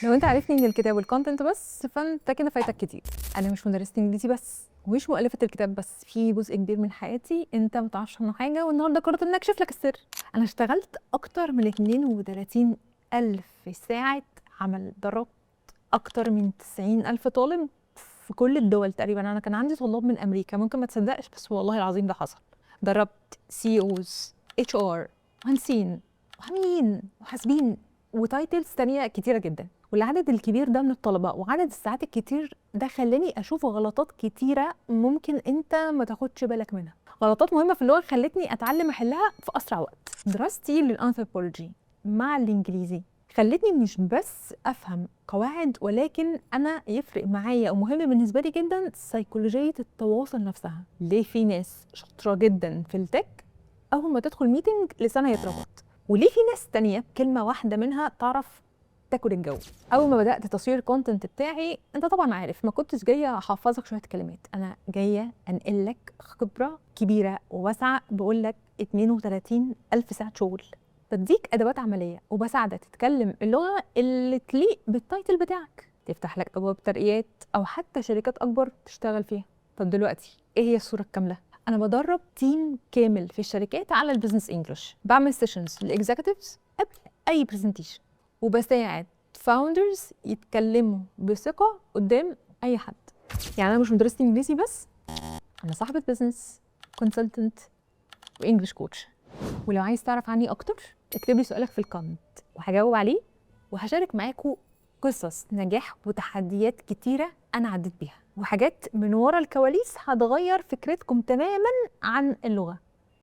لو انت عارفني من الكتاب والكونتنت بس فانت كده فايتك كتير. انا مش مدرسة انجليزي بس ومش مؤلفة الكتاب بس، في جزء كبير من حياتي انت ما تعرفش عنه حاجة، والنهارده قررت ان اكشف لك السر. انا اشتغلت اكتر من 32 الف ساعة عمل، دربت اكتر من 90 الف طالب في كل الدول تقريبا. انا كان عندي طلاب من امريكا، ممكن ما تصدقش بس والله العظيم ده حصل. دربت سي اوز، اتش ار، مهندسين، محامين، محاسبين، وتايتلز تانية كتيرة جدا. والعدد الكبير ده من الطلبة وعدد الساعات الكتير ده خلاني اشوف غلطات كتيرة ممكن انت ما تاخدش بالك منها. غلطات مهمة في اللغة خلتني اتعلم احلها في اسرع وقت. دراستي للانثروبولوجي مع الانجليزي خلتني مش بس افهم قواعد، ولكن انا يفرق معايا ومهم بالنسبه لي جدا سيكولوجيه التواصل نفسها. ليه في ناس شاطره جدا في التك اول ما تدخل ميتنج لسانها يتربط، وليه في ناس تانية كلمه واحده منها تعرف تاكل الجو. اول ما بدات تصوير الكونتنت بتاعي انت طبعا عارف ما كنتش جايه احفظك شويه كلمات، انا جايه انقل لك خبره كبيره وواسعه. بقول لك 32 الف ساعه شغل، بديك ادوات عمليه وبساعدك تتكلم اللغه اللي تليق بالتايتل بتاعك، تفتح لك ابواب ترقيات او حتى شركات اكبر تشتغل فيها. طب دلوقتي ايه هي الصوره الكامله؟ انا بدرب تيم كامل في الشركات على البيزنس انجلش، بعمل سيشنز للاكزيكتيفز قبل اي برزنتيشن، وبساعد فاوندرز يتكلموا بثقه قدام اي حد. يعني انا مش مدرسه انجليزي بس، انا صاحبه بيزنس، كونسلتنت، وانجلش كوتش. ولو عايز تعرف عني اكتر اكتب لي سؤالك في الكومنت وهجاوب عليه، وهشارك معاكم قصص نجاح وتحديات كتيرة أنا عديت بيها، وحاجات من ورا الكواليس هتغير فكرتكم تماما عن اللغة.